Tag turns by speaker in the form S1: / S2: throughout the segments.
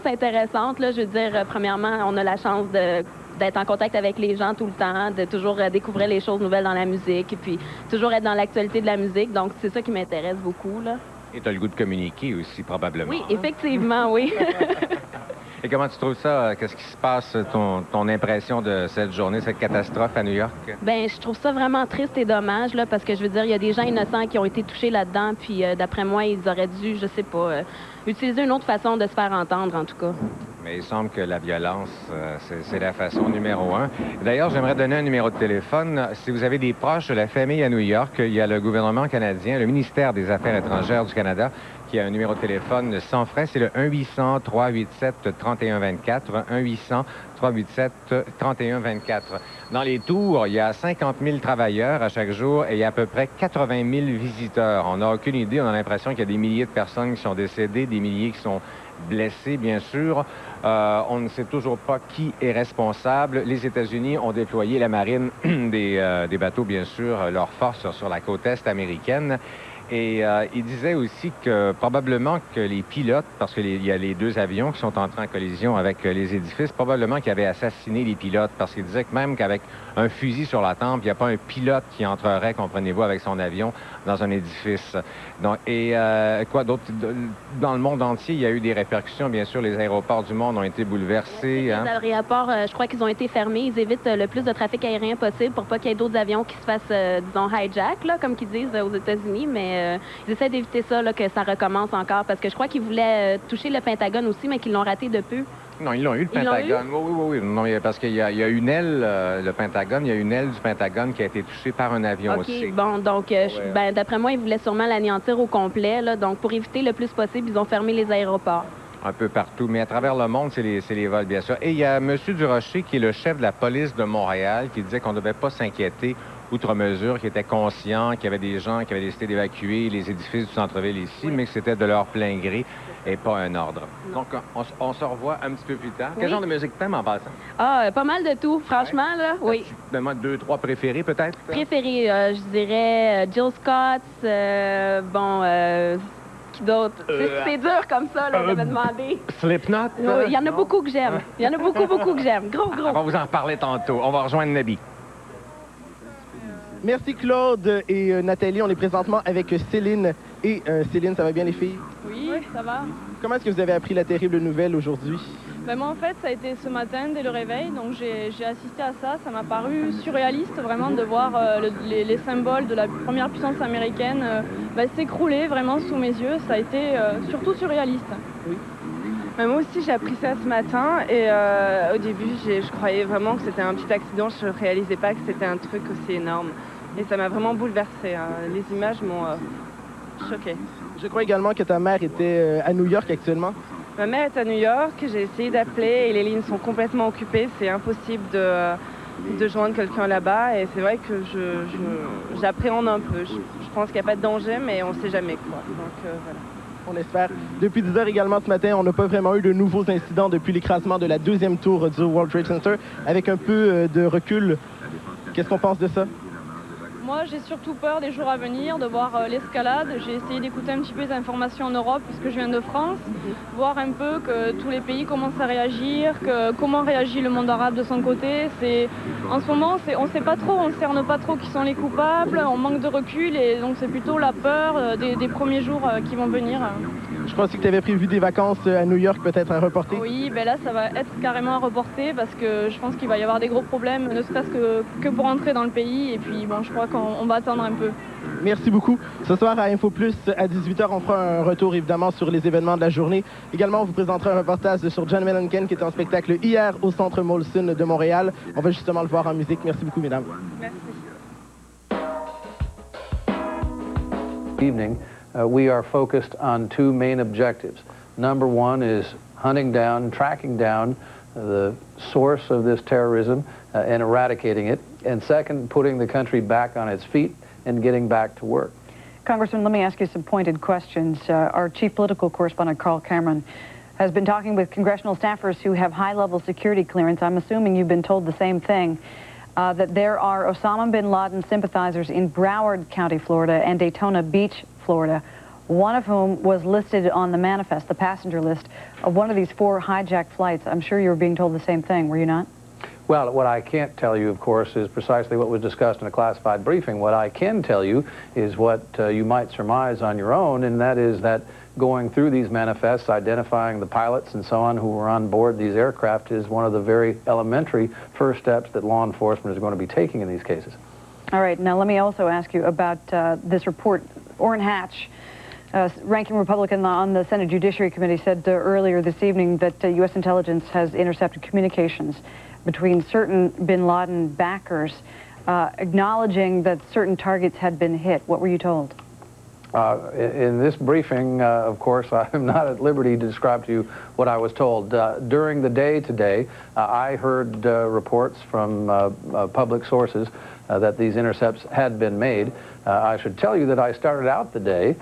S1: expérience intéressante, là. Je veux dire, premièrement, on a la chance d'être en contact avec les gens tout le temps, de toujours découvrir les choses nouvelles dans la musique, et puis toujours être dans l'actualité de la musique. Donc, c'est ça qui m'intéresse beaucoup, là.
S2: Et tu as le goût de communiquer aussi, probablement.
S1: Oui, effectivement, oui.
S2: Et comment tu trouves ça? Qu'est-ce qui se passe, ton impression de cette journée, cette catastrophe à New York?
S1: Bien, je trouve ça vraiment triste et dommage, là, parce que je veux dire, il y a des gens innocents qui ont été touchés là-dedans, puis d'après moi, ils auraient dû, je sais pas, utiliser une autre façon de se faire entendre, en tout cas.
S2: Mais il semble que la violence, c'est la façon numéro un. D'ailleurs, j'aimerais donner un numéro de téléphone. Si vous avez des proches de la famille à New York, il y a le gouvernement canadien, le ministère des Affaires étrangères du Canada, qui a un numéro de téléphone sans frais. C'est le 1-800-387-3124. 1-800-387-3124. Dans les tours, il y a 50 000 travailleurs à chaque jour et il y a à peu près 80 000 visiteurs. On n'a aucune idée. On a l'impression qu'il y a des milliers de personnes qui sont décédées, des milliers qui sont blessés, bien sûr. On ne sait toujours pas qui est responsable. Les États-Unis ont déployé la marine des bateaux, bien sûr, leurs forces sur la côte est américaine. Et il disait aussi que probablement que les pilotes, parce qu'il y a les deux avions qui sont entrés en collision avec les édifices, probablement qu'ils avaient assassiné les pilotes, parce qu'il disait que même qu'avec un fusil sur la tempe, il n'y a pas un pilote qui entrerait, comprenez-vous, avec son avion dans un édifice. Donc, et quoi d'autre? Dans le monde entier, il y a eu des répercussions. Bien sûr, les aéroports du monde ont été bouleversés.
S1: Les aéroports, je crois qu'ils ont été fermés. Ils évitent le plus de trafic aérien possible pour pas qu'il y ait d'autres avions qui se fassent, disons, hijack, là, comme qu'ils disent aux États-Unis. Mais ils essaient d'éviter ça, là, que ça recommence encore. Parce que je crois qu'ils voulaient toucher le Pentagone aussi, mais qu'ils l'ont raté de peu.
S2: Non, ils l'ont eu, le Pentagone. Oui. Non, parce qu'il y a une aile, le Pentagone, il y a une aile du Pentagone qui a été touchée par un avion aussi.
S1: OK, bon, donc, d'après moi, ils voulaient sûrement l'anéantir au complet, là. Donc, pour éviter le plus possible, ils ont fermé les aéroports.
S2: Un peu partout, mais à travers le monde, c'est les vols, bien sûr. Et il y a M. Durocher, qui est le chef de la police de Montréal, qui disait qu'on ne devait pas s'inquiéter outre mesure, qui était conscient qu'il y avait des gens qui avaient décidé d'évacuer les édifices du centre-ville ici, mais que c'était de leur plein gré et pas un ordre. Donc, on se revoit un petit peu plus tard. Quel genre de musique t'aimes en passant?
S1: Ah, pas mal de tout, franchement, là, oui.
S2: Donne-moi 2, 3 préférés, peut-être?
S1: Préférés, je dirais Jill Scott, qui d'autre? C'est dur comme ça, là, de me demander.
S2: Slipknot?
S1: Il y en a beaucoup que j'aime. Il y en a beaucoup que j'aime. Gros.
S2: On va vous en reparler tantôt. On va rejoindre Nabi.
S3: Merci Claude et Nathalie. On est présentement avec Céline. Et Céline, ça va bien les filles?
S4: Oui, ça va.
S3: Comment est-ce que vous avez appris la terrible nouvelle aujourd'hui?
S4: Ben moi, en fait, ça a été ce matin dès le réveil, donc j'ai assisté à ça. Ça m'a paru surréaliste, vraiment, de voir les symboles de la première puissance américaine s'écrouler vraiment sous mes yeux. Ça a été surtout surréaliste.
S3: Oui.
S5: Ben moi aussi, j'ai appris ça ce matin et au début, je croyais vraiment que c'était un petit accident. Je ne réalisais pas que c'était un truc aussi énorme. Et ça m'a vraiment bouleversée. Hein. Les images m'ont choquée.
S3: Je crois également que ta mère était à New York actuellement.
S5: Ma mère est à New York, j'ai essayé d'appeler et les lignes sont complètement occupées. C'est impossible de joindre quelqu'un là-bas et c'est vrai que j'appréhende un peu. Je pense qu'il n'y a pas de danger, mais on ne sait jamais quoi. Donc voilà.
S3: On espère. Depuis 10 heures également ce matin, on n'a pas vraiment eu de nouveaux incidents depuis l'écrasement de la deuxième tour du World Trade Center. Avec un peu de recul, qu'est-ce qu'on pense de ça?
S4: Moi, j'ai surtout peur des jours à venir, de voir l'escalade. J'ai essayé d'écouter un petit peu les informations en Europe, puisque je viens de France, voir un peu que tous les pays commencent à réagir, comment réagit le monde arabe de son côté. En ce moment, on ne sait pas trop, on ne cerne pas trop qui sont les coupables, on manque de recul, et donc c'est plutôt la peur des premiers jours qui vont venir.
S3: Je crois aussi que tu avais prévu des vacances à New York, peut-être à reporter.
S4: Oui, ben là, ça va être carrément à reporter, parce que je pense qu'il va y avoir des gros problèmes, ne serait-ce que pour entrer dans le pays, et puis bon, je crois qu'on va attendre un peu.
S3: Merci beaucoup. Ce soir à InfoPlus, à 18h, on fera un retour évidemment sur les événements de la journée. Également, on vous présentera un reportage sur John Mellencamp qui était en spectacle hier au Centre Molson de Montréal. On va justement le voir en musique. Merci beaucoup, mesdames.
S4: Merci.
S6: Evening, we are focused on two main objectives. Number one is hunting down, tracking down the source of this terrorism and eradicating it. And second, putting the country back on its feet and getting back to work.
S7: Congressman, let me ask you some pointed questions. Our chief political correspondent, Carl Cameron, has been talking with congressional staffers who have high-level security clearance. I'm assuming you've been told the same thing, that there are Osama bin Laden sympathizers in Broward County, Florida, and Daytona Beach, Florida. one of whom was listed on the manifest, the passenger list, of one of these 4 hijacked flights. I'm sure you were being told the same thing, were you not?
S6: Well, what I can't tell you, of course, is precisely what was discussed in a classified briefing. What I can tell you is what you might surmise on your own, and that is that going through these manifests, identifying the pilots and so on who were on board these aircraft is one of the very elementary first steps that law enforcement is going to be taking in these cases.
S7: All right, now let me also ask you about this report. Orrin Hatch, ranking Republican on the Senate Judiciary Committee, said earlier this evening that U.S. intelligence has intercepted communications between certain bin Laden backers, acknowledging that certain targets had been hit. What were you told?
S6: In this briefing, of course, I'm not at liberty to describe to you what I was told. During the day today, I heard reports from public sources that these intercepts had been made. I should tell you that I started out the day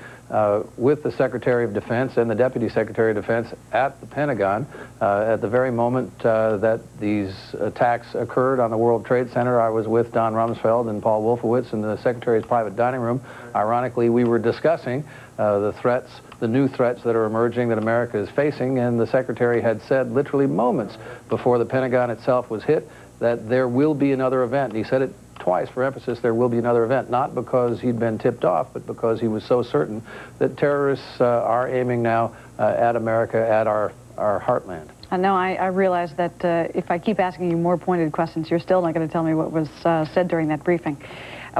S6: with the Secretary of Defense and the Deputy Secretary of Defense at the Pentagon. At the very moment that these attacks occurred on the World Trade Center, I was with Don Rumsfeld and Paul Wolfowitz in the Secretary's private dining room. Ironically, we were discussing the threats, the new threats that are emerging that America is facing, and the Secretary had said literally moments before the Pentagon itself was hit that there will be another event. And he said it twice for emphasis, there will be another event, not because he'd been tipped off, but because he was so certain that terrorists are aiming now at America, at our heartland.
S7: I know, I realize that if I keep asking you more pointed questions, you're still not going to tell me what was said during that briefing.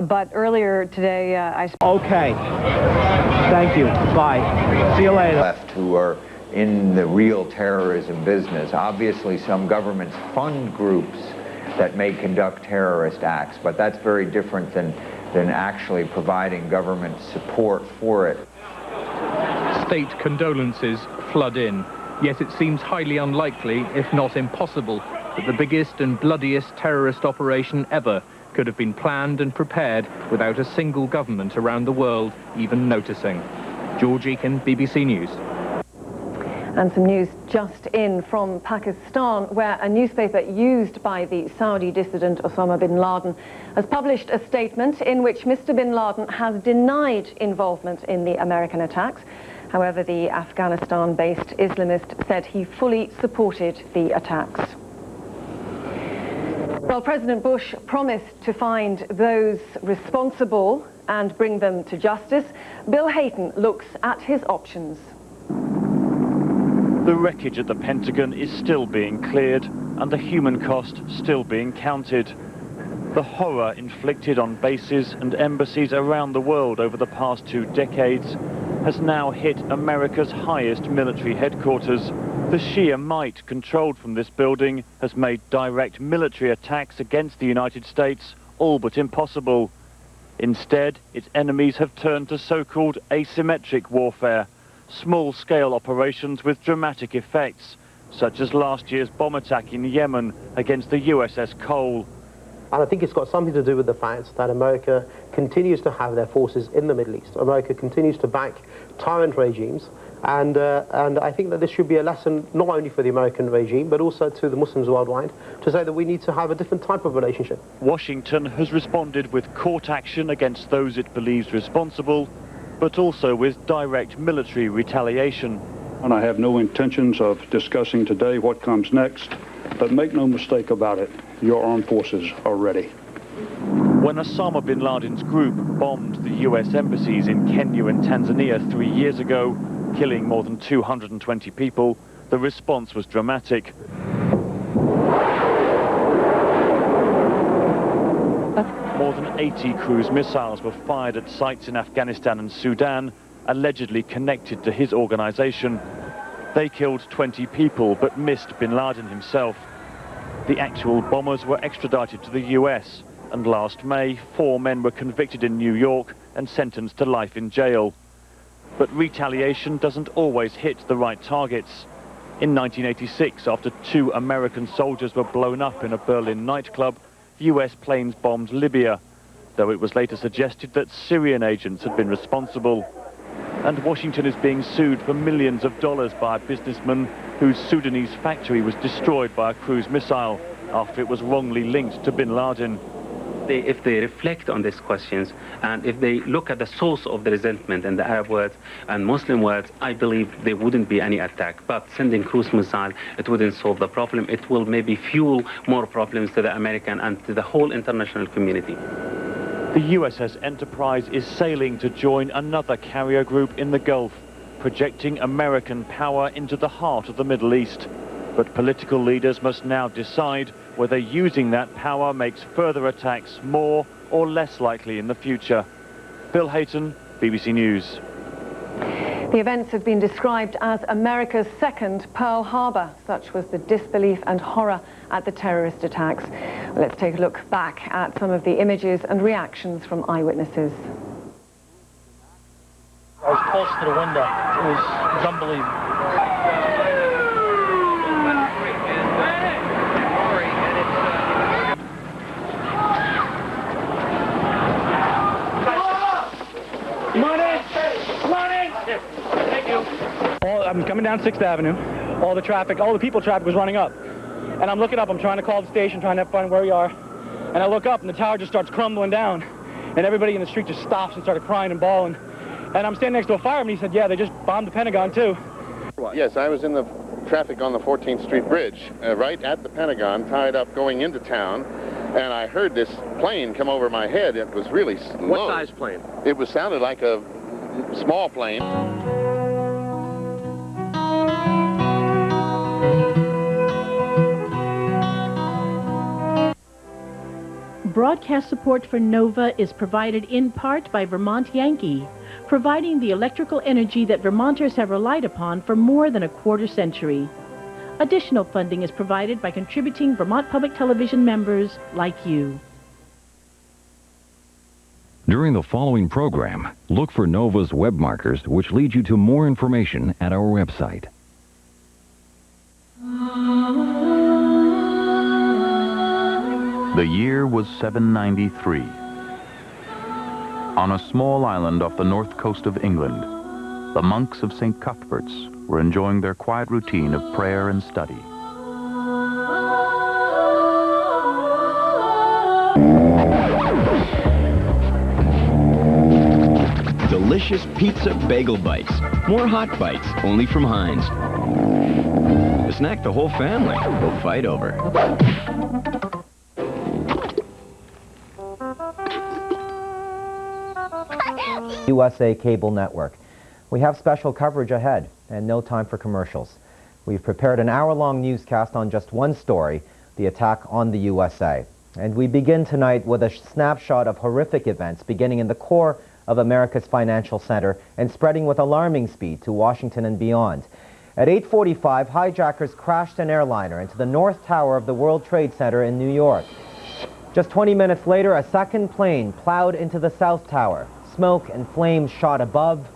S7: But earlier today, I spoke.
S3: Okay. Thank you. Bye. See you later.
S8: Left who are in the real terrorism business. Obviously, some governments fund groups that may conduct terrorist acts, but that's very different than actually providing government support for it.
S9: State condolences flood in, yet it seems highly unlikely, if not impossible, that the biggest and bloodiest terrorist operation ever could have been planned and prepared without a single government around the world even noticing. George Eakin, BBC News.
S10: And some news just in from Pakistan, where a newspaper used by the Saudi dissident Osama bin Laden has published a statement in which Mr. bin Laden has denied involvement in the American attacks. However, the Afghanistan-based Islamist said he fully supported the attacks. Well, President Bush promised to find those responsible and bring them to justice. Bill Hayton looks at his options.
S11: The wreckage at the Pentagon is still being cleared and the human cost still being counted. The horror inflicted on bases and embassies around the world over the past 2 decades has now hit America's highest military headquarters. The sheer might controlled from this building has made direct military attacks against the United States all but impossible. Instead, its enemies have turned to so-called asymmetric warfare, small-scale operations with dramatic effects, such as last year's bomb attack in Yemen against the USS Cole.
S12: And I think it's got something to do with the fact that America continues to have their forces in the Middle East. America continues to back tyrant regimes, and I think that this should be a lesson not only for the American regime, but also to the Muslims worldwide, to say that we need to have a different type of relationship.
S11: Washington has responded with court action against those it believes responsible, but also with direct military retaliation.
S13: And I have no intentions of discussing today what comes next, but make no mistake about it, your armed forces are ready.
S11: When Osama bin Laden's group bombed the US embassies in Kenya and Tanzania 3 years ago, killing more than 220 people, the response was dramatic. More than 80 cruise missiles were fired at sites in Afghanistan and Sudan, allegedly connected to his organization. They killed 20 people, but missed bin Laden himself. The actual bombers were extradited to the US, and last May, 4 men were convicted in New York and sentenced to life in jail. But retaliation doesn't always hit the right targets. In 1986, after 2 American soldiers were blown up in a Berlin nightclub, US planes bombed Libya, though it was later suggested that Syrian agents had been responsible. And Washington is being sued for millions of dollars by a businessman whose Sudanese factory was destroyed by a cruise missile after it was wrongly linked to bin Laden.
S14: if they reflect on these questions, and if they look at the source of the resentment in the Arab world and Muslim world, I believe there wouldn't be any attack. But sending cruise missile, it wouldn't solve the problem. It will maybe fuel more problems to the American and to the whole international community.
S11: The USS Enterprise is sailing to join another carrier group in the Gulf, projecting American power into the heart of the Middle East. But political leaders must now decide whether using that power makes further attacks more or less likely in the future. Bill Hayton, BBC News.
S10: The events have been described as America's second Pearl Harbor. Such was the disbelief and horror at the terrorist attacks. Let's take a look back at some of the images and reactions from eyewitnesses.
S15: I was close to the window. It was unbelievable. I'm coming down 6th Avenue. All the traffic, all the people traffic was running up. And I'm looking up, I'm trying to call the station, trying to find where we are. And I look up and the tower just starts crumbling down. And everybody in the street just stops and started crying and bawling. And I'm standing next to a fireman, he said, yeah, they just bombed the Pentagon too.
S16: Yes, I was in the traffic on the 14th Street Bridge, right at the Pentagon, tied up going into town. And I heard this plane come over my head. It was really low.
S17: What size plane?
S16: It sounded like a small plane.
S18: Broadcast support for NOVA is provided in part by Vermont Yankee, providing the electrical energy that Vermonters have relied upon for more than a quarter-century. Additional funding is provided by contributing Vermont Public Television members like you.
S19: During the following program, look for NOVA's web markers, which lead you to more information at our website.
S20: The year was 793. On a small island off the north coast of England, the monks of St. Cuthbert's were enjoying their quiet routine of prayer and study.
S21: Delicious pizza bagel bites. More hot bites, only from Heinz. A snack the whole family will fight over.
S22: USA Cable Network. We have special coverage ahead and no time for commercials. We've prepared an hour-long newscast on just one story, the attack on the USA. And we begin tonight with a snapshot of horrific events beginning in the core of America's financial center and spreading with alarming speed to Washington and beyond. At 8:45, hijackers crashed an airliner into the North Tower of the World Trade Center in New York. Just 20 minutes later, a second plane plowed into the South Tower. Smoke and flames shot above,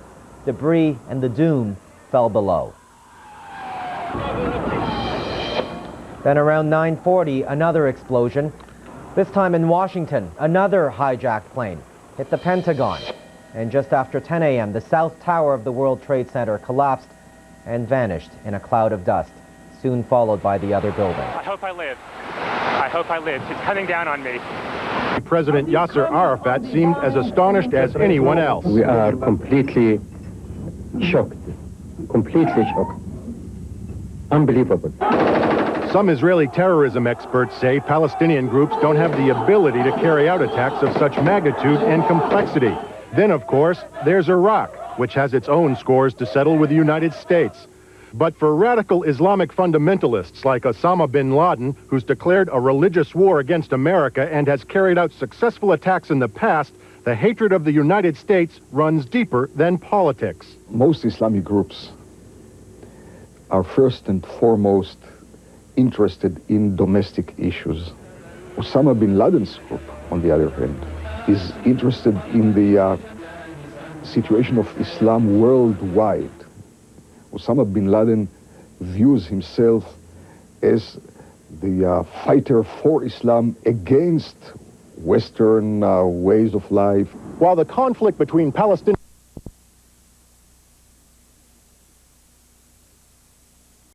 S22: debris and the dune fell below. Then around 9:40, another explosion. This time in Washington, another hijacked plane hit the Pentagon. And just after 10 a.m., the South Tower of the World Trade Center collapsed and vanished in a cloud of dust, soon followed by the other buildings.
S23: I hope I live. I hope I live. It's coming down on me.
S24: President Yasser Arafat seemed as astonished as anyone else.
S25: We are completely shocked. Completely shocked. Unbelievable.
S24: Some Israeli terrorism experts say Palestinian groups don't have the ability to carry out attacks of such magnitude and complexity. Then, of course, there's Iraq, which has its own scores to settle with the United States. But for radical Islamic fundamentalists like Osama bin Laden, who's declared a religious war against America and has carried out successful attacks in the past, the hatred of the United States runs deeper than politics.
S26: Most Islamic groups are first and foremost interested in domestic issues. Osama bin Laden's group, on the other hand, is interested in the situation of Islam worldwide. Osama bin Laden views himself as the fighter for Islam against Western ways of life.
S24: While the conflict between Palestinians